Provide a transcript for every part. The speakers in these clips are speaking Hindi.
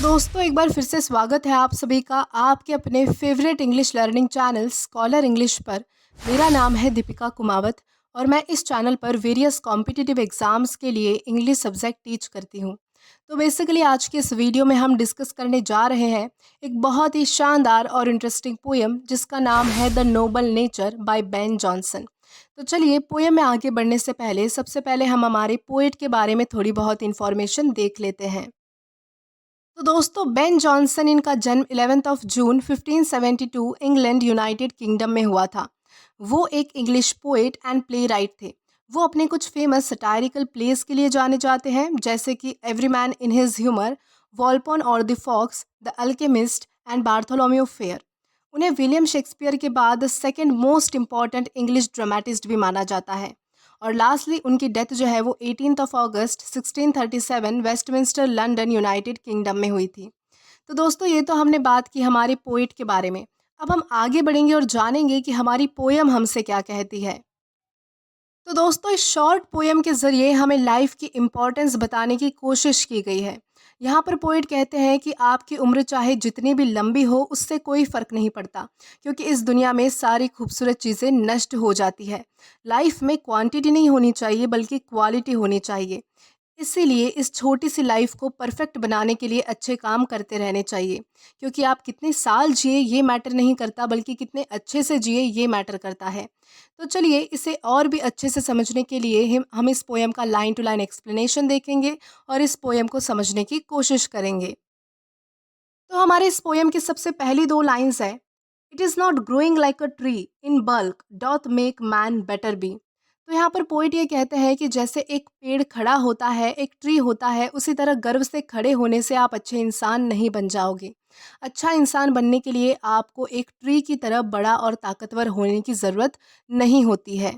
दोस्तों एक बार फिर से स्वागत है आप सभी का आपके अपने favourite English learning channel scholar English पर। मेरा नाम है दीपिका कुमावत और मैं इस चैनल पर वेरियस कॉम्पिटिटिव एग्ज़ाम्स के लिए इंग्लिश सब्जेक्ट टीच करती हूँ। तो बेसिकली आज के इस वीडियो में हम डिस्कस करने जा रहे हैं एक बहुत ही शानदार और इंटरेस्टिंग पोएम जिसका नाम है the Nobel nature by Ben Jonson. तो चलिए पोएम में आगे बढ़ने से पहले सबसे पहले हम हमारे पोएट के बारे में थोड़ी बहुत इन्फॉर्मेशन देख लेते हैं। तो दोस्तों बेन जॉनसन इनका जन्म 11 जून 1572 इंग्लैंड यूनाइटेड किंगडम में हुआ था। वो एक English poet and play right थे। वो अपने कुछ फेमस सटायरिकल प्लेस के लिए जाने जाते हैं जैसे कि every man in his humour, Volpone और the fox, the alchemist and Bartholomew Fair. उन्हें विलियम शेक्सपियर के बाद second most important English dramatist भी माना जाता है। और लास्टली उनकी डेथ जो है वो 18 अगस्त 1637 वेस्टमिंस्टर लंदन यूनाइटेड किंगडम में हुई थी। तो दोस्तों ये तो हमने बात की हमारे पोएट के बारे में। अब हम आगे बढ़ेंगे और जानेंगे कि हमारी पोएम हमसे क्या कहती है। तो दोस्तों इस शॉर्ट पोएम के ज़रिए हमें लाइफ की इम्पोर्टेंस बताने की कोशिश की गई है। यहाँ पर पोएट कहते हैं कि आपकी उम्र चाहे जितनी भी लंबी हो उससे कोई फ़र्क नहीं पड़ता, क्योंकि इस दुनिया में सारी खूबसूरत चीज़ें नष्ट हो जाती है। लाइफ में क्वांटिटी नहीं होनी चाहिए बल्कि क्वालिटी होनी चाहिए। इसीलिए इस छोटी सी लाइफ को परफेक्ट बनाने के लिए अच्छे काम करते रहने चाहिए, क्योंकि आप कितने साल जिए ये मैटर नहीं करता बल्कि कितने अच्छे से जिए ये मैटर करता है। तो चलिए इसे और भी अच्छे से समझने के लिए हम इस पोएम का लाइन टू लाइन एक्सप्लेनेशन देखेंगे और इस पोएम को समझने की कोशिश करेंगे। तो हमारे इस पोएम की सबसे पहली दो लाइन्स है, it is not growing like a tree in bulk doth make man better be. तो यहाँ पर पोइट ये कहते हैं कि जैसे एक पेड़ खड़ा होता है, एक ट्री होता है, उसी तरह गर्व से खड़े होने से आप अच्छे इंसान नहीं बन जाओगे। अच्छा इंसान बनने के लिए आपको एक ट्री की तरह बड़ा और ताकतवर होने की ज़रूरत नहीं होती है।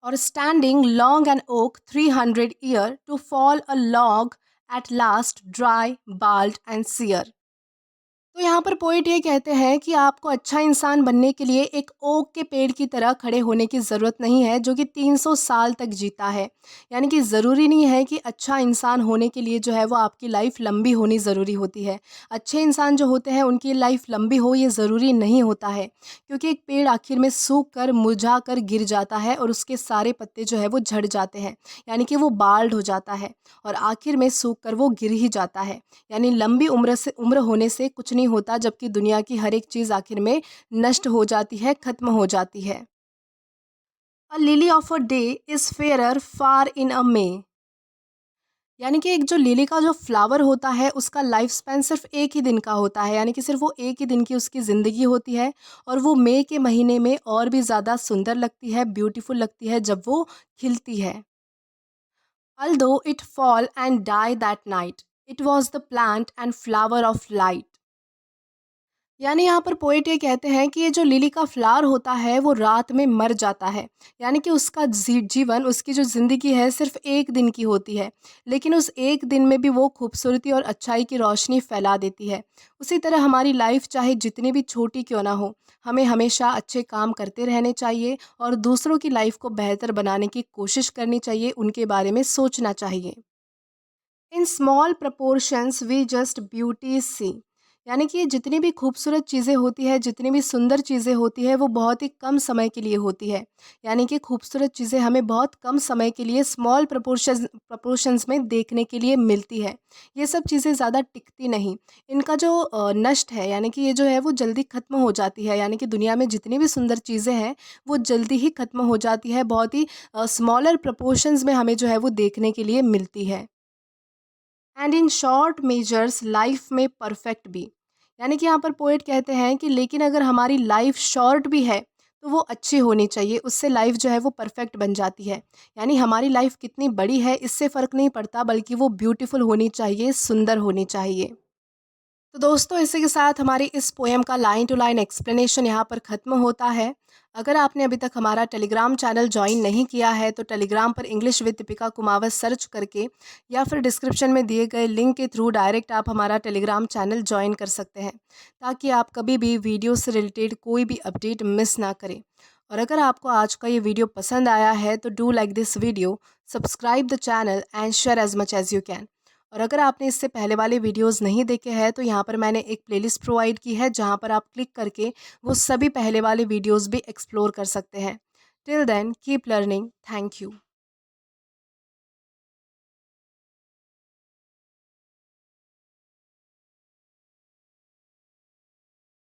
और standing long an oak 300 year to fall a log at last dry bald and sear. तो यहाँ पर पोइट ये कहते हैं कि आपको अच्छा इंसान बनने के लिए एक ओक के पेड़ की तरह खड़े होने की ज़रूरत नहीं है जो कि 300 साल तक जीता है। यानी कि ज़रूरी नहीं है कि अच्छा इंसान होने के लिए जो है वो आपकी लाइफ लंबी होनी ज़रूरी होती है। अच्छे इंसान जो होते हैं उनकी लाइफ लंबी हो ये ज़रूरी नहीं होता है, क्योंकि एक पेड़ आखिर में सूख कर मुरझा कर गिर जाता है और उसके सारे पत्ते जो है वो झड़ जाते हैं, यानी कि वो बाल्ड हो जाता है और आखिर में सूख कर वो गिर ही जाता है। यानी लंबी उम्र होने से कुछ नहीं होता, जबकि दुनिया की हर एक चीज़ आखिर में नष्ट हो जाती है, ख़त्म हो जाती है। A lily of a day is fairer far in a May. यानी कि एक जो लिली का जो फ्लावर होता है उसका लाइफ स्पैन सिर्फ एक ही दिन का होता है, यानी कि सिर्फ वो एक ही दिन की उसकी ज़िंदगी होती है और वो मई के महीने में और भी ज़्यादा सुंदर लगती है, ब्यूटीफुल लगती है जब वो खिलती है। Although it fall and die that night, it was the plant and flower of light. यानी यहाँ पर पोएट ये कहते हैं कि ये जो लिली का फ्लावर होता है वो रात में मर जाता है, यानी कि उसका जीवन, उसकी जो ज़िंदगी है सिर्फ एक दिन की होती है, लेकिन उस एक दिन में भी वो खूबसूरती और अच्छाई की रोशनी फैला देती है। उसी तरह हमारी लाइफ चाहे जितनी भी छोटी क्यों ना हो, हमें हमेशा अच्छे काम करते रहने चाहिए और दूसरों की लाइफ को बेहतर बनाने की कोशिश करनी चाहिए, उनके बारे में सोचना चाहिए। In small proportions we just beauty see. यानी कि जितनी भी खूबसूरत चीज़ें होती है, जितनी भी सुंदर चीज़ें होती है वो बहुत ही कम समय के लिए होती है। यानी कि खूबसूरत चीज़ें हमें बहुत कम समय के लिए स्मॉल प्रपोर्शंस में देखने के लिए मिलती है। ये सब चीज़ें ज़्यादा टिकती नहीं। इनका जो नष्ट है, यानी कि ये जो है वो जल्दी ख़त्म हो जाती है। यानी कि दुनिया में जितनी भी सुंदर चीज़ें हैं वो जल्दी ही ख़त्म हो जाती है, बहुत ही स्मॉलर प्रपोर्शंस में हमें जो है वो देखने के लिए मिलती है। And in short measures life में परफेक्ट भी। यानी कि यहाँ पर पोएट कहते हैं कि लेकिन अगर हमारी लाइफ शॉर्ट भी है तो वो अच्छी होनी चाहिए, उससे लाइफ जो है वो परफेक्ट बन जाती है। यानी हमारी लाइफ कितनी बड़ी है इससे फ़र्क नहीं पड़ता, बल्कि वो ब्यूटीफुल होनी चाहिए, सुंदर होनी चाहिए। तो दोस्तों इसी के साथ हमारी इस पोएम का लाइन टू लाइन एक्सप्लेनेशन यहाँ पर ख़त्म होता है। अगर आपने अभी तक हमारा टेलीग्राम चैनल ज्वाइन नहीं किया है तो टेलीग्राम पर English with Deepika Kumawat search करके या फिर डिस्क्रिप्शन में दिए गए लिंक के थ्रू डायरेक्ट आप हमारा टेलीग्राम चैनल ज्वाइन कर सकते हैं, ताकि आप कभी भी वीडियो से रिलेटेड कोई भी अपडेट मिस ना करें। और अगर आपको आज का ये वीडियो पसंद आया है तो do like this video, subscribe the channel and share as much as you can. और अगर आपने इससे पहले वाले वीडियोस नहीं देखे हैं तो यहाँ पर मैंने एक प्लेलिस्ट प्रोवाइड की है जहाँ पर आप क्लिक करके वो सभी पहले वाले वीडियोस भी एक्सप्लोर कर सकते हैं। Till then keep learning. Thank you.